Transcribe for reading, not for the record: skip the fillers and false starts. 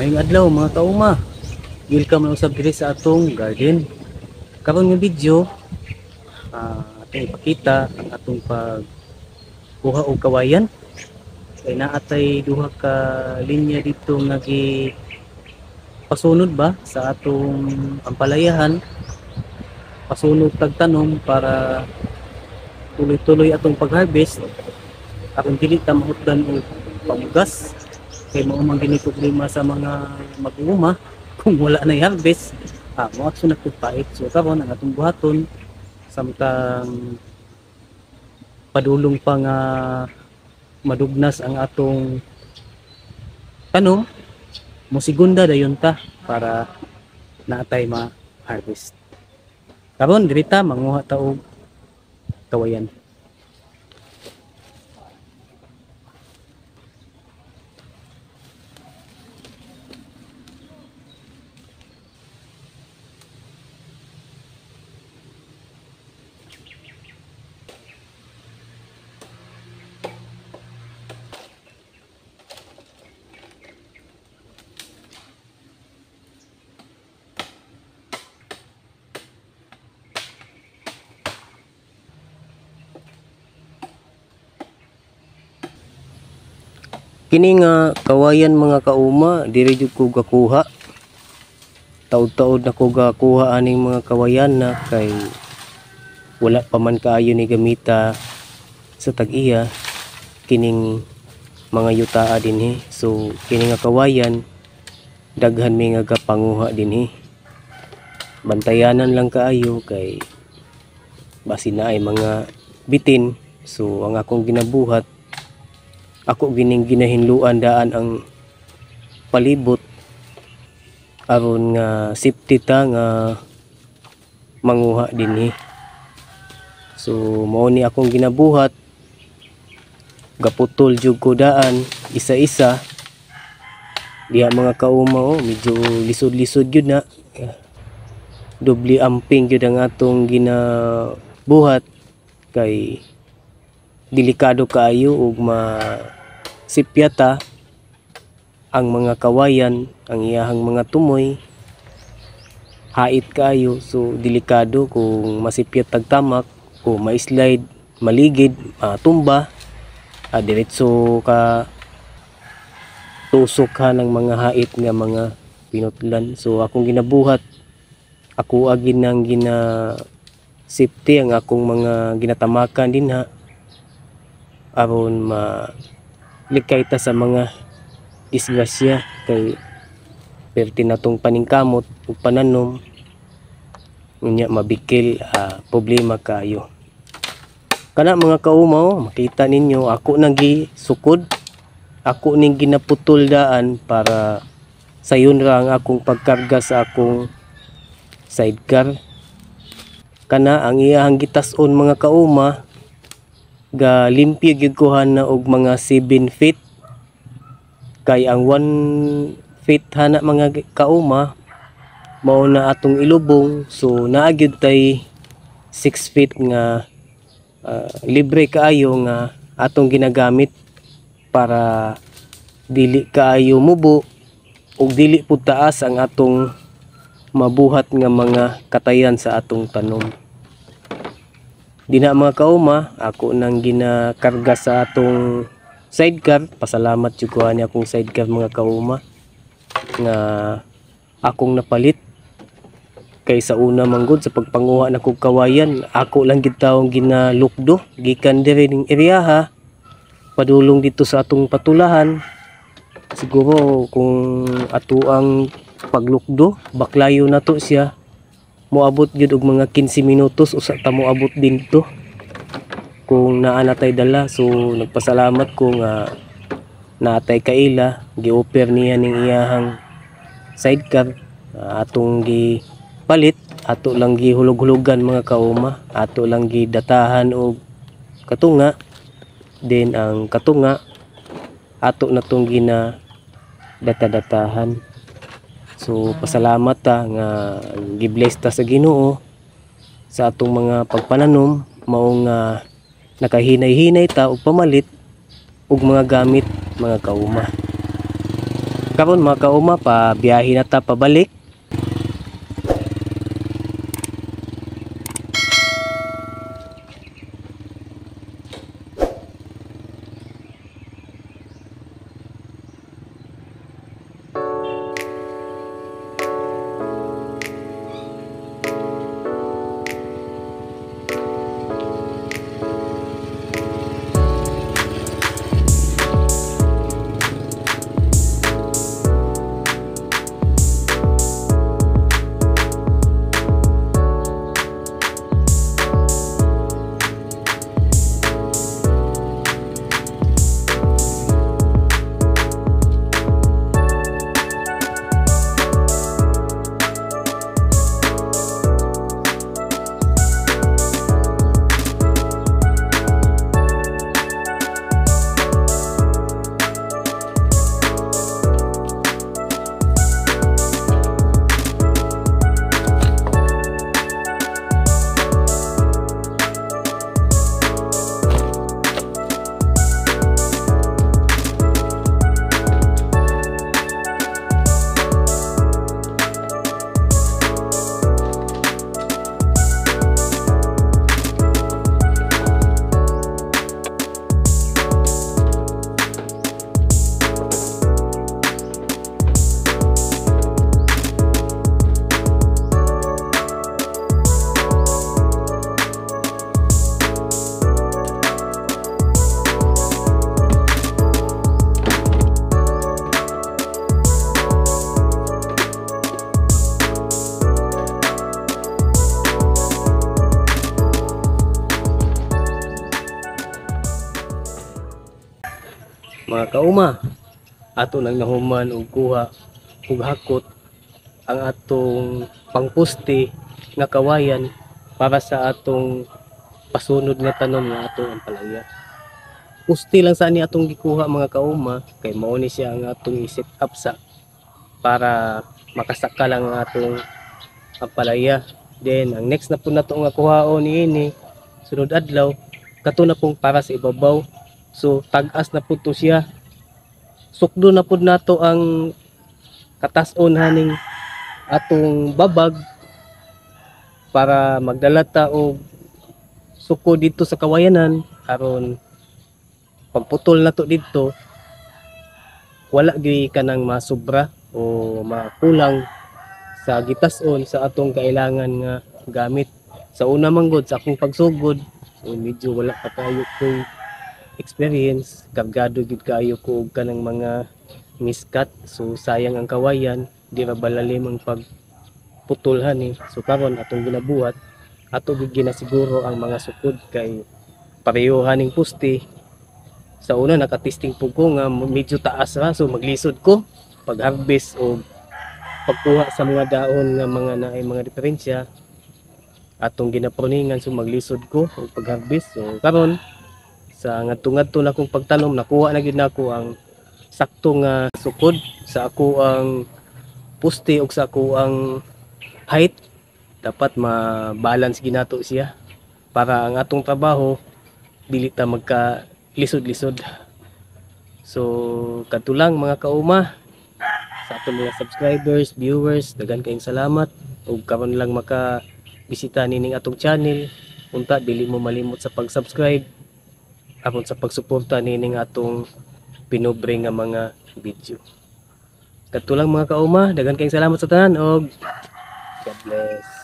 Maayong adlaw mga kauma. Welcome na usab diri sa atong garden. Karon nga video, atong ipakita ang atong pagkuha og kawayan. Kay naatay duha ka linya dito nga pasunod ba sa atong ampalayahan. Pasunod tagtanom para tuloy-tuloy atong pag-harvest. Aron dili ta mahutdan og pamugas. Kay mao man gini problema sa mga mag-uuma kung wala na i-harvest, mo ato na pait. So karon ang atong buhaton samtang padulong pa nga madugnas ang atong tanom, mo segunda dayon ta para naatay ma-harvest. Karon diri ta manguha ta og kawayan. Kini nga kawayan mga kauma, diri jud ko gakuha. Taud-taud na ko gakuha aning mga kawayan na kay wala pa man kaayo ni gamita sa tag-iya kining mga yutaa dinhi. So kini nga kawayan daghan mi nga gapanguha dinhi. Bantayanan lang kaayo kay basin na ay mga bitin. So ang akong ginabuhat, ako gining ginahinluan daan ang palibot aron nga safety ta nga manguha dinhi. So mao ni akong ginabuhat, gaputol jud ko daan isa-isa diha mga kauma. Medyo lisod-lisod jud na, doble amping jud ang atong ginabuhat kay delikado kaayo ug masipyata ang mga kawayan, ang iyahang mga tumoy hait kaayo. So delikado kung masipyat tagtamak o ma-slide, maligid, tumba, diretso ka tusok ka ng mga hait nga mga pinutlan. So akong ginabuhat, ako agin nang safety ang akong mga ginatamakan dinha aron malikay ta sa mga disgrasya kay perti natong paningkamot ug pananom unya mabikil problema kayo. Kana mga kauma, makita ninyo ako nang gisukod, ako ning ginaputol daan para sayon ra ang akong pagkarga sa akong sidecar. Kana ang iyahang gitas-on mga kauma, ga limpyo gyud ko na og mga 7 feet kay ang 1 feet hana mga kauma mao na atong ilubong. So naa gyud tay 6 feet nga libre kaayo nga atong ginagamit para dili kaayo mubo ug dili pud taas ang atong mabuhat nga mga katayan sa atong tanom. Dina mga kauma, ako nang ginakarga sa atong sidecar. Pasalamat jud ko ani akong sidecar mga kauma nga akong napalit kay sa una manggod sa pagpanguha na kog kawayan, ako lang gid taong ginalukdo gikan diri ning area padulong dito sa atong patulahan. Siguro kung ato ang paglukdo baklayo na to siya, moabot gyud og mga 15 minutos usa ta moabot din to kung naa natay dala. So nagpasalamat ko nga naatay kaila gi-offer niya ning iyahang sidecar, atong gipalit, ato lang gihulog-hulugan mga kauma, ato lang gidatahan og katunga, then ang katunga ato natong gina data-datahan. So pasalamat ta nga gi-bless ta sa Ginoo sa atong mga pagpananom, mao nga nakahinay-hinay ta og pamalit og mga gamit mga kauma. Karon mga kauma, pa biyahe na ta pabalik. Mga kauma, ato nang nahuman og kuha ug hakot ang atong pangpuste nga kawayan para sa atong pasunod nga tanom nga atong ampalaya. Puste lang sa ni atong gikuha mga kauma, kay mao ni siya ang atong i-set up sa para makasaka lang ang atong ampalaya. Then ang next na po nato nga kuhaon niini sunod adlaw kato na pong para sa ibabaw. So tag-as na po to siya. Sukdo na po nato ang katas-on haning atong babag para magdala ta og suko dito sa kawayanan aron pagputol na to dito wala gyud kanang masobra o makulang sa gitas-on sa atong kailangan nga gamit. Sa una manggod sa akong pagsugod, so medyo wala pa kayo kung experience, kargado gid kayo ko og kanang mga miskat, so sayang ang kawayan, di ra balalim ang pagputulhan ni. So karon atong ginabuhat, ato gid ginasiguro ang mga sukod kay pareho haning puste. Sa una nakatesting po ko nga medyo taas ra, so maglisod ko pag harvest o pagkuha sa mga daon nga mga naay mga diferensya atong ginaproningan, so maglisod ko og pag harvest. So karon sa ngadto-ngadto na akong pagtanom nakuha na gyud nako ang sakto nga sukod sa ako ang puste ug sa ako ang height. Dapat ma-balance ginato siya para ang atong trabaho dili ta magka lisod-lisod. So kadto lang mga kauma, sa atong mga subscribers, viewers, daghan kayong salamat ug karon lang maka bisita nining atong channel. Unta dili mo malimot sa pag-subscribe aron sa pagsuporta nining atong pinobre nga mga video. Kadto lang mga kauma, daghan kayong salamat sa tanan og God bless.